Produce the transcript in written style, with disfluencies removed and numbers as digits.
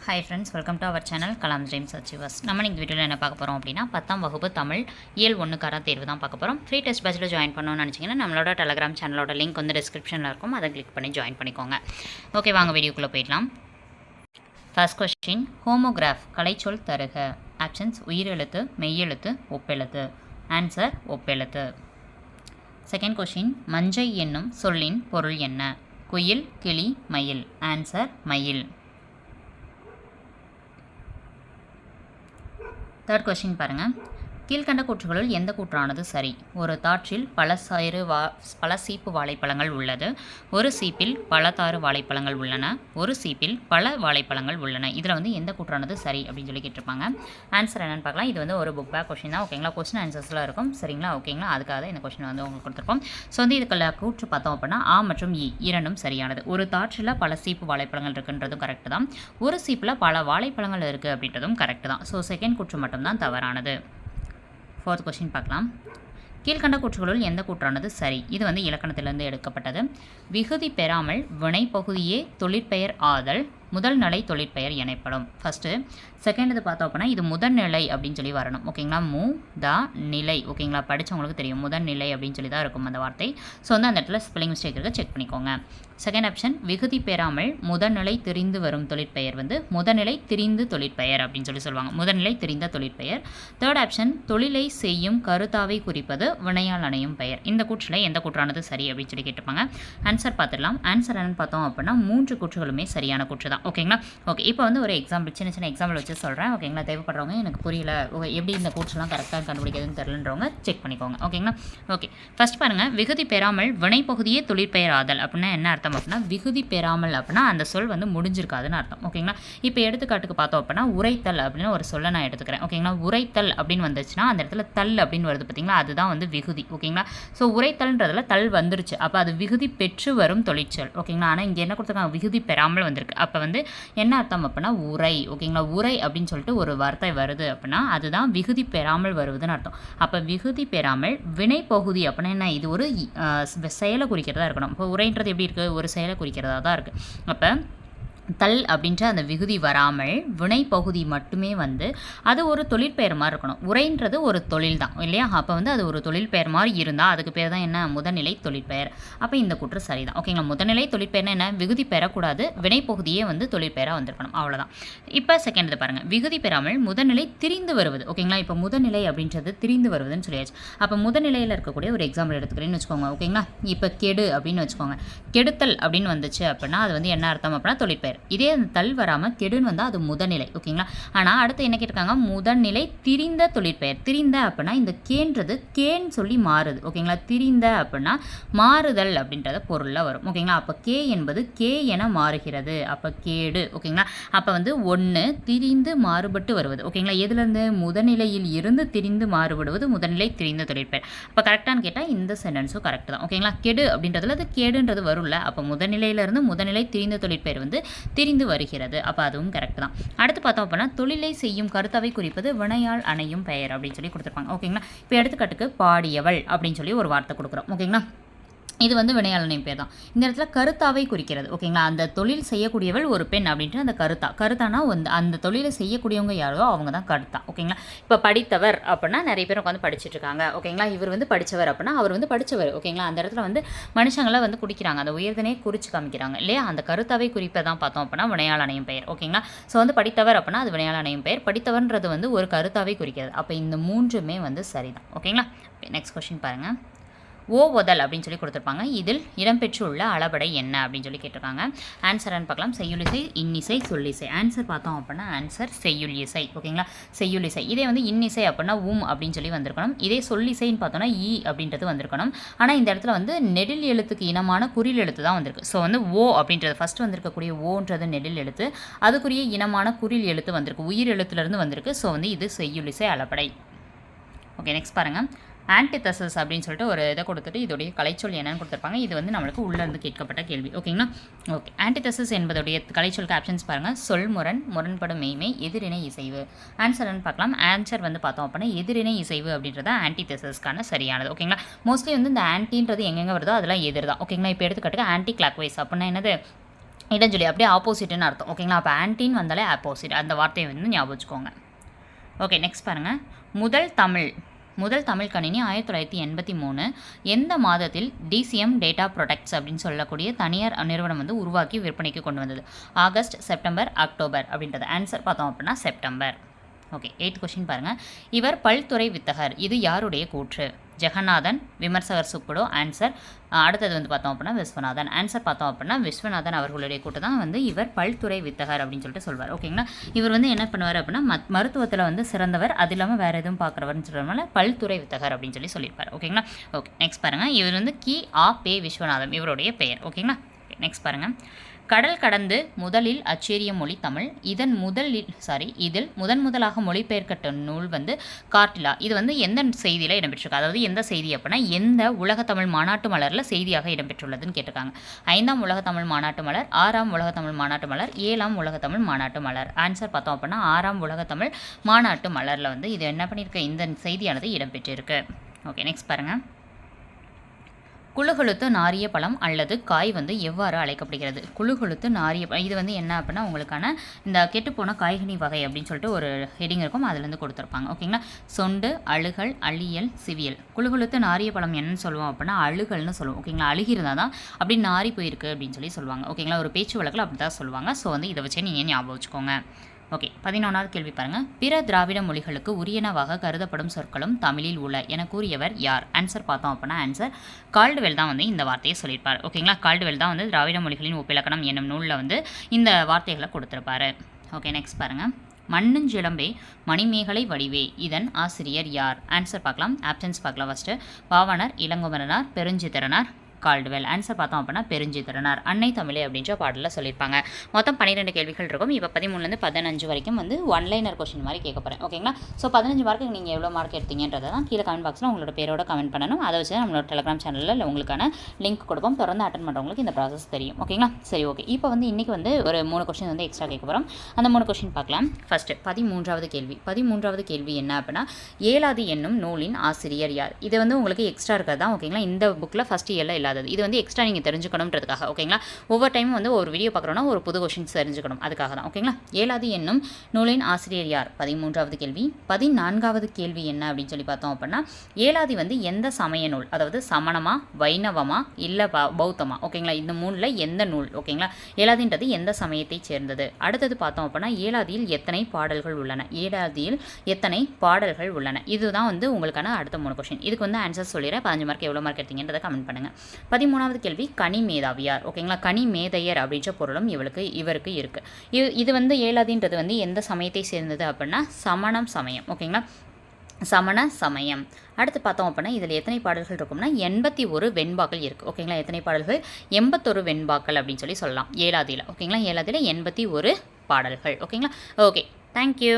Hi friends, welcome to our channel Kalam Dreams Achievers. நம்ம இந்த வீடியோவில் என்ன பார்க்க போகிறோம் அப்படின்னா 10ஆம் வகுப்பு தமிழ் இயல் 1க்கான தேர்வு தான் பார்க்க போகிறோம். ஃப்ரீ டெஸ்ட் பேட்சில் ஜாயின் பண்ணணும்னு நினச்சிங்கன்னா நம்மளோட டெலகிராம் சேனலோட லிங்க் வந்து டிஸ்கிரிப்ஷனில் இருக்கும். அதை கிளிக் பண்ணி ஜாயின் பண்ணிக்கோங்க. ஓகே, வாங்க வீடியோக்குள்ளே போயிடலாம். ஃபர்ஸ்ட் கொஸ்டின், ஹோமோகிராஃப் கலைச்சொல் தருக. ஆப்ஷன்ஸ் உயிரெழுத்து, மெய்யெழுத்து, ஒப்பெழுத்து. ஆன்சர் ஒப்பெழுத்து. செகண்ட் கொஸ்டின், மஞ்சை என்னும் சொல்லின் பொருள் என்ன? குயில், கிளி, மயில். ஆன்சர் மயில். தேர்ட் கொஸ்டின் பாருங்கள். கீழ்கண்ட கூற்றுகளுள் எந்த கூற்றானது சரி? ஒரு தாற்றில் பல சீப்பு வாழைப்பழங்கள் உள்ளது. ஒரு சீப்பில் பல தாறு வாழைப்பழங்கள் உள்ளன. ஒரு சீப்பில் பல வாழைப்பழங்கள் உள்ளன. இதில் வந்து எந்த கூற்றானது சரி அப்படின்னு சொல்லி கேட்டிருப்பாங்க. ஆன்சர் என்னென்னு பார்க்கலாம். இது வந்து ஒரு புக் பேக் கொஸ்டின் தான். ஓகேங்களா, கொஸ்டின் ஆன்சர்ஸ்லாம் இருக்கும். சரிங்களா, ஓகேங்களா, அதுக்காக தான் இந்த கொஸ்டின் வந்து உங்களுக்கு கொடுத்துருப்போம். ஸோ வந்து இதுக்குள்ள கூற்று பார்த்தோம் அப்படின்னா ஆ மற்றும் இ இரண்டும் சரியானது. ஒரு தாற்றில் பல சீப்பு வாழைப்பழங்கள் இருக்குன்றதும் கரெக்டு தான். ஒரு சீப்பில் பல வாழைப்பழங்கள் இருக்குது அப்படின்றதும் கரெக்டு தான். ஸோ செகண்ட் கூற்று மட்டும்தான் தவறானது. ஃபோர்த் கொஸ்டின் பார்க்கலாம். கீழ்கண்ட கூற்றுகளுள் எந்த கூற்றானது சரி? இது வந்து இலக்கணத்திலிருந்து எடுக்கப்பட்டது. விகுதி பெறாமல் வினைப்பகுதியே தொழிற்பெயர் ஆதல் முதல் நிலை தொழிற்பெயர் எனப்படும். ஃபஸ்ட்டு செகண்ட் இது பார்த்தோம் அப்படின்னா இது முதல்நிலை அப்படின்னு சொல்லி வரணும். ஓகேங்களா, நிலை. ஓகேங்களா, படித்தவங்களுக்கு தெரியும் முதல்நிலை அப்படின்னு சொல்லி தான் இருக்கும் அந்த வார்த்தை. ஸோ வந்து அந்த இடத்துல ஸ்பெல்லிங் மிஸ்டேக் இருக்குது, செக் பண்ணிக்கோங்க. செகண்ட் ஆப்ஷன், விகுதி பெறாமல் முதல்நிலை திரிந்து வரும் தொழிற்பெயர் வந்து முதல்நிலை திரிந்து தொழிற்பெயர் அப்படின்னு சொல்லி சொல்லுவாங்க. முதல்நிலை திரிந்த தொழிற்பெயர். தேர்ட் ஆப்ஷன், தொழிலை செய்யும் கருத்தாவை குறிப்பது வினையால் அணையும் பெயர். இந்த கூற்றில் எந்த கூற்றானது சரி அப்படின்னு சொல்லி கேட்டிருப்பாங்க. ஆன்சர் பார்த்துடலாம். ஆன்சர் என்னன்னு பார்த்தோம் அப்படின்னா 3 கூற்றுகளுமே சரியான கூற்று தான். ஓகேங்களா, ஓகே, இப்போ வந்து ஒரு எக்ஸாம்பிள் சின்ன எக்ஸாம்பிள் வச்சு சொல்கிறேன். ஓகேங்களா, தேவைப்படுறவங்க எனக்கு புரியல, எப்படி இந்த கூற்றுலாம் கரெக்டாக கண்டுபிடிக்கிறதுன்னு தெரியலன்றவங்க செக் பண்ணிக்கோங்க. ஓகேங்களா, ஓகே, ஃபஸ்ட் பாருங்கள். விகுதி பெறாமல் வினைப்பகுதியே தொழிற்பெயர் ஆதல் அப்படின்னா என்ன அர்த்தம் அப்படின்னா விகுதி பெறாமல் அப்படின்னா அந்த சொல் வந்து முடிஞ்சிருக்காதுன்னு அர்த்தம். ஓகேங்களா, இப்போ எடுத்துக்காட்டுக்கு பார்த்தோம் அப்படின்னா உரைத்தல் அப்படின்னு ஒரு சொல்லை நான் எடுத்துக்கிறேன். ஓகேங்களா, உரைத்தல் அப்படின்னு வந்துச்சுன்னா அந்த இடத்துல தல் அப்படின்னு வருது பார்த்தீங்களா, அதுதான் வந்து விகுதி. ஓகேங்களா, ஸோ உரைத்தல்ன்றதுல தல் வந்துருச்சு, அப்போ அது விகுதி பெற்று வரும் தொழிற்சொல். ஓகேங்களா, ஆனால் இங்கே என்ன கொடுத்துருக்காங்க, விகுதி பெறாமல் வந்திருக்கு. அப்போ வந்து என்ன அர்த்தம் அப்படின்னா உரை. ஓகேங்களா, உரை அப்படின்னு சொல்லிட்டு ஒரு வார்த்தை வருது அப்படின்னா அதுதான் விகுதி பெறாமல் வருவதுன்னு அர்த்தம். அப்போ விகுதி பெறாமல் வினைப்பகுதி அப்படின்னா என்ன, இது ஒரு செயலை குறிக்கிறதா இருக்கணும். இப்போ உரைன்றது எப்படி இருக்குது, ஒரு செயலை குறிக்கிறதா தான் இருக்குது. அப்போ தல் அப்படின்ற அந்த விகுதி வராமல் வினைப்பகுதி மட்டுமே வந்து அது ஒரு தொழிற்பெயர் மாதிரி இருக்கணும். உரைன்றது ஒரு தொழில் தான் இல்லையா, அப்போ வந்து அது ஒரு தொழிற்பெயர் மாதிரி இருந்தால் அதுக்கு பேர் தான் என்ன, முதல்நிலை தொழிற்பெயர். அப்போ இந்த கூற்று சரிதான். ஓகேங்களா, முதல்நிலை தொழிற்பெயர்னா என்ன, விகுதி பெறக்கூடாது, வினைப்பகுதியே வந்து தொழிற்பெயராக வந்திருக்கணும், அவ்வளோதான். இப்போ செகண்ட் இது பாருங்கள். விகுதி பெறாமல் முதல்நிலை திரிந்து வருவது. ஓகேங்களா, இப்போ முதல்நிலை அப்படின்றது திரிந்து வருவதுன்னு சொல்லியாச்சு. அப்போ முதல்நிலையில் இருக்கக்கூடிய ஒரு எக்ஸாம்பிள் எடுத்துக்கிறேன்னு வச்சுக்கோங்க. ஓகேங்களா, இப்போ கெடு அப்படின்னு வச்சுக்கோங்க. கெடுத்தல் அப்படின்னு வந்துச்சு அப்படின்னா அது வந்து என்ன அர்த்தம் அப்படின்னா தொழிற்பெயர். இதே அந்த தல் வராமல் கெடுன்னு வந்தால் அது முதல்நிலை. ஓகேங்களா, ஆனால் அடுத்து என்ன கேட்டிருக்காங்க, முதல்நிலை திரிந்த தொழிற்பெயர். திரிந்த அப்படின்னா இந்த கேன்றது கேன்னு சொல்லி மாறுது. ஓகேங்களா, திரிந்த அப்படின்னா மாறுதல் அப்படின்றத பொருளில் வரும். ஓகேங்களா, அப்போ கே என்பது கே என மாறுகிறது, அப்போ கேடு. ஓகேங்களா, அப்போ வந்து ஒன்று திரிந்து மாறுபட்டு வருவது. ஓகேங்களா, எதுலேருந்து, முதல்நிலையில் இருந்து திரிந்து மாறுபடுவது முதல்நிலை திரிந்த தொழிற்பெயர். அப்போ கரெக்டானு கேட்டால் இந்த சென்டென்ஸும் கரெக்ட் தான். ஓகேங்களா, கெடு அப்படின்றதுல அது கேடுன்றது வரும்ல, அப்போ முதல்நிலையிலிருந்து முதல்நிலை திரிந்த தொழிற்பெயர் வந்து திரிந்து வருகிறது. அப்போ அதுவும் கரெக்ட் தான். அடுத்து பார்த்தோம் அப்படின்னா தொழிலை செய்யும் கருத்தாவை குறிப்பது வினையால் அணையும் பெயர் அப்படின்னு சொல்லி கொடுத்துருப்பாங்க. ஓகேங்களா, இப்போ எடுத்துக்காட்டுக்கு பாடியவள் அப்படின்னு சொல்லி ஒரு வார்த்தை கொடுக்குறோம். ஓகேங்களா, இது வந்து வினையாளனை பேர் தான். இந்த இடத்துல கருத்தாவை குறிக்கிறது. ஓகேங்களா, அந்த தொழில் செய்யக்கூடியவள் ஒரு பெண் அப்படின்ட்டு அந்த கருத்தானா அந்த தொழிலை செய்யக்கூடியவங்க யாரோ அவங்க தான் கருத்தா. ஓகேங்களா, இப்போ படித்தவர் அப்படின்னா நிறைய பேர் உட்காந்து படிச்சுட்டு இருக்காங்க. ஓகேங்களா, இவர் வந்து படித்தவர் அப்படின்னா அவர் வந்து படித்தவர். ஓகேங்களா, அந்த இடத்துல வந்து மனுஷங்களை வந்து குடிக்கிறாங்க, அந்த உயர்தனையை குறித்து காமிக்கிறாங்க இல்லையா, அந்த கருத்தாவை குறிப்பை தான் பார்த்தோம் அப்படின்னா வினையாளனையும் பெயர். ஓகேங்களா, ஸோ வந்து படித்தவர் அப்படின்னா அது வினையாளனையும் பெயர், படித்தவர்ன்றது வந்து ஒரு கருத்தாவை குறிக்கிறது. அப்போ இந்த மூன்றுமே வந்து சரிதான். ஓகேங்களா, நெக்ஸ்ட் கொஸ்டின் பாருங்கள். ஓவதல் அப்படின்னு சொல்லி கொடுத்துருப்பாங்க. இதில் இடம்பெற்றுள்ள அளபடை என்ன அப்படின்னு சொல்லி கேட்டிருக்காங்க. ஆன்சர்னு பார்க்கலாம். செய்யுளிசை, இன்னிசை, சொல்லிசை. ஆன்சர் பார்த்தோம் அப்படின்னா ஆன்சர் செய்யுள் இசை. ஓகேங்களா, செய்யுள் இசை. இதே வந்து இன்னிசை அப்படின்னா அப்படின்னு சொல்லி வந்திருக்கணும். இதே சொல்லிசைன்னு பார்த்தோன்னா அப்படின்றது வந்திருக்கணும். ஆனால் இந்த இடத்துல வந்து நெடில் எழுத்துக்கு இனமான குறில் எழுத்து தான் வந்திருக்கு. ஸோ வந்து ஓ அப்படின்றது ஃபஸ்ட்டு வந்திருக்கக்கூடிய ஓன்றது நெடில் எழுத்து, அதுக்குரிய இனமான குறில் எழுத்து வந்திருக்கு, உயிர் எழுத்துலேருந்து வந்திருக்கு. ஸோ வந்து இது செய்யுளிசை அளபடை. ஓகே, நெக்ஸ்ட் பாருங்கள். ஆன்டிதசஸ் அப்படின்னு சொல்லிட்டு ஒரு இதை கொடுத்துட்டு இதோடைய கலைச்சொல் என்னன்னு கொடுத்துருப்பாங்க. இது வந்து நம்மளுக்கு உள்ளேருந்து கேட்கப்பட்ட கேள்வி. ஓகேங்களா, ஓகே. ஆன்டிதசஸ் என்பதுடைய கலைச்சொல் கேப்ஷன்ஸ் பாருங்கள். சொல்முரண், முரண்படும் மெய்மை, எதிரிணை இசைவு. ஆன்சர்னு பார்க்கலாம். ஆன்சர் வந்து பார்த்தோம் அப்படின்னா எதிரிணை இசைவு அப்படின்றத ஆன்டிதசஸ்க்கான சரியானது. ஓகேங்களா, மோஸ்ட்லி வந்து இந்த ஆன்டின்றது எங்கெங்கே வருதோ அதெல்லாம் எதிர் தான். ஓகேங்களா, இப்போ எடுத்துக்காட்டுக்கு ஆன்டி கிளாக் வைஸ் அப்படின்னா என்னது, இடஞ்சொல்லி அப்படியே ஆப்போசிட்னு அர்த்தம். ஓகேங்களா? அப்போ ஆன்டின்னு வந்தாலே ஆப்போசிட், அந்த வார்த்தையை வந்து ஞாபகம் வச்சுக்கோங்க. ஓகே, நெக்ஸ்ட் பாருங்கள். முதல் தமிழ் கணினி 1983 எந்த மாதத்தில் டிசிஎம் டேட்டா ப்ரொடக்ட்ஸ் அப்படின்னு சொல்லக்கூடிய தனியார் நிறுவனம் வந்து உருவாக்கி விற்பனைக்கு கொண்டு வந்தது? ஆகஸ்ட், செப்டம்பர், அக்டோபர் அப்படின்றது. ஆன்சர் பார்த்தோம் அப்படின்னா செப்டம்பர். ஓகே, 8th கொஸ்டின் பாருங்கள். இவர் பல்துறை வித்தகர், இது யாருடைய கூற்று? ஜெகநாதன், விமர்சகர் சுப்புடு. ஆன்சர். அடுத்தது வந்து பார்த்தோம் அப்படின்னா விஸ்வநாதன். ஆன்சர் பார்த்தோம் அப்படின்னா விஸ்வநாதன் அவர்களுடைய கூட்டு தான் வந்து இவர் பல்துறை வித்தகர் அப்படின்னு சொல்லிட்டு சொல்வார். ஓகேங்களா? இவர் வந்து என்ன பண்ணுவார் அப்படின்னா மருத்துவத்தில் வந்து சிறந்தவர், அது இல்லாமல் வேறு எதுவும் பார்க்குறவர்னு சொல்கிறதுனால பல்துறை வித்தகர் அப்படின்னு சொல்லியிருப்பார். ஓகேங்களா? ஓகே, நெக்ஸ்ட் பாருங்கள். இவர் வந்து கி.ஆ.பெ. விஸ்வநாதன் இவருடைய பெயர். ஓகேங்களா? நெக்ஸ்ட் பாருங்கள். கடல் கடந்து முதலில் அச்சேரிய மொழி தமிழ். இதில் முதலாக மொழிபெயர்க்கப்பட்ட நூல் வந்து கார்டிலா. இது வந்து எந்த செய்தியில் இடம்பெற்றிருக்கு? அதாவது எந்த செய்தி அப்படின்னா எந்த உலகத்தமிழ் மாநாட்டு மலரில் செய்தியாக இடம்பெற்றுள்ளதுன்னு கேட்டிருக்காங்க. 5ஆம் உலகத்தமிழ் மாநாட்டு மலர், 6ஆம் உலகத்தமிழ் மாநாட்டு மலர், 7ஆம் உலகத்தமிழ் மாநாட்டு மலர். ஆன்சர் பார்த்தோம் அப்படின்னா 6ஆம் உலகத்தமிழ் மாநாட்டு மலரில் வந்து இது என்ன பண்ணியிருக்கு, இந்த செய்தியானது இடம்பெற்றிருக்கு. ஓகே, நெக்ஸ்ட் பாருங்கள். குழுகுழுத்து நாரிய பழம் அல்லது காய் வந்து எவ்வாறு அழைக்கப்படுகிறது? குழுகுழுத்து நாரிய பழம் இது வந்து என்ன அப்படின்னா உங்களுக்கான இந்த கெட்டுப்போன காய்கனி வகை அப்படின்னு சொல்லிட்டு ஒரு ஹெட்டிங் இருக்கும், அதுலேருந்து கொடுத்துருப்பாங்க. ஓகேங்களா? சொண்டு, அழுகல், அழியல், சிவியல். குழுகுழுத்து நாரிய பழம் என்னன்னு சொல்லுவோம் அப்படின்னா அழுகல்னு சொல்லுவோம். ஓகேங்களா? அழுகிறதா தான் அப்படி நாரி போயிருக்கு அப்படின்னு சொல்லுவாங்க. ஓகேங்களா? ஒரு பேச்சு வழக்கில் அப்படி தான் சொல்லுவாங்க. ஸோ வந்து இதை வச்சு நீங்கள் ஞாபகம் வச்சுக்கோங்க. ஓகே, 11வது கேள்வி பாருங்கள். பிற திராவிட மொழிகளுக்கு உரியனவாக கருதப்படும் சொற்களும் தமிழில் உள்ள என கூறியவர் யார்? ஆன்சர் பார்த்தோம் அப்படின்னா ஆன்சர் கால்டுவெல் தான் வந்து இந்த வார்த்தையை சொல்லியிருப்பார். ஓகேங்களா? கால்டுவெல் தான் வந்து திராவிட மொழிகளின் ஒப்பிலக்கணம் என்னும் நூலில் வந்து இந்த வார்த்தைகளை கொடுத்துருப்பாரு. ஓகே, நெக்ஸ்ட் பாருங்கள். மண்ணுஞ்சிலம்பே மணிமேகலை வடிவே, இதன் ஆசிரியர் யார்? ஆன்சர் பார்க்கலாம். ஆப்ஷன்ஸ் பார்க்கலாம். First Pavanar, Ilangumaranar, Perunchithiranar, Caldwell. Answer பார்த்தோம் அப்படின்னா பெருஞ்சித்திரனார். அன்னை தமிழே அப்படின்ற பாடலில் சொல்லியிருப்பாங்க. மொத்தம் 12 கேள்விகள் இருக்கும். இப்போ 13லேருந்து 15 வரைக்கும் வந்து ஒன்லைனர் கொஸ்டின் மாதிரி கேட்க போகிறேன். ஓகேங்களா? ஸோ 15 மார்க்கு நீங்கள் எவ்வளோ மார்க் எடுத்தீங்கன்றதை தான் கீழே கமெண்ட் பாக்ஸில் உங்களோட பேரோட கமெண்ட் பண்ணணும். அதை வச்சு நம்மளோட டெலிகிராம் சேனலில் உங்களுக்கான லிங்க் கொடுப்போம். தொடர்ந்து அட்டன் பண்ணுறவங்களுக்கு இந்த ப்ராசஸ் தெரியும். ஓகேங்களா? சரி, ஓகே. இப்போ வந்து இன்றைக்கி வந்து ஒரு 3 கொஸ்டின் வந்து எக்ஸ்ட்ரா கேட்க போகிறோம். அந்த 3 கொஸ்டின் பார்க்கலாம். ஃபஸ்ட்டு 13வது கேள்வி. 13வது கேள்வி என்ன அப்படின்னா ஏலாதி என்னும் நூலின் ஆசிரியர் யார்? இது வந்து உங்களுக்கு எக்ஸ்ட்ரா இருக்கிறது தான். ஓகேங்களா? இந்த புக்கில் ஃபஸ்ட்டு ஏல இல்லாதது. இது வந்து எக்ஸ்ட்ரா நீங்கள் தெரிஞ்சுக்கணுன்றதுக்காக. ஓகேங்களா? ஒவ்வொரு டைமும் வந்து ஒரு வீடியோ பார்க்குறோன்னா ஒரு புது கொஸ்டின்ஸ் தெரிஞ்சுக்கணும், அதுக்காக தான். ஓகேங்களா? ஏலாதி என்னும் நூலின் ஆசிரியர் யார்? 13வது கேள்வி. 14வது கேள்வி என்ன அப்படின்னு சொல்லி பார்த்தோம் அப்படின்னா ஏலாதி வந்து எந்த சமய நூல்? அதாவது சமணமா, வைணவமா, இல்லை பௌத்தமா? ஓகேங்களா? இந்த மூணில் எந்த நூல்? ஓகேங்களா? ஏலாதின்றது எந்த சமயத்தை சேர்ந்தது? அடுத்தது பார்த்தோம் அப்படின்னா ஏலாதியில் எத்தனை பாடல்கள் உள்ளன? ஏலாதியில் எத்தனை பாடல்கள் உள்ளன? இதுதான் வந்து உங்களுக்கான அடுத்த 3 கொஸ்டின். இதுக்கு வந்து ஆன்சர் சொல்லிடுறேன். 15 மார்க் எவ்வளோ மார்க் எடுத்தீங்கன்றதை கமெண்ட் பண்ணுங்கள். 13வது கேள்வி கனி மேதாவியார். ஓகேங்களா? கனி மேதையர் அப்படின்ற பொருளும் இவருக்கு இருக்குது. இது வந்து ஏலாதின்றது வந்து எந்த சமயத்தை சேர்ந்தது அப்படின்னா சமணம் சமயம். ஓகேங்களா? சமண சமயம். அடுத்து பார்த்தோம் அப்படின்னா இதில் எத்தனை பாடல்கள் இருக்கும்னா 81 வெண்பாக்கள் இருக்குது. ஓகேங்களா? எத்தனை பாடல்கள்? 81 வெண்பாக்கள் அப்படின்னு சொல்லலாம் ஏலாதியில். ஓகேங்களா? ஏலாதியில் 81 பாடல்கள். ஓகேங்களா? Okay, thank you.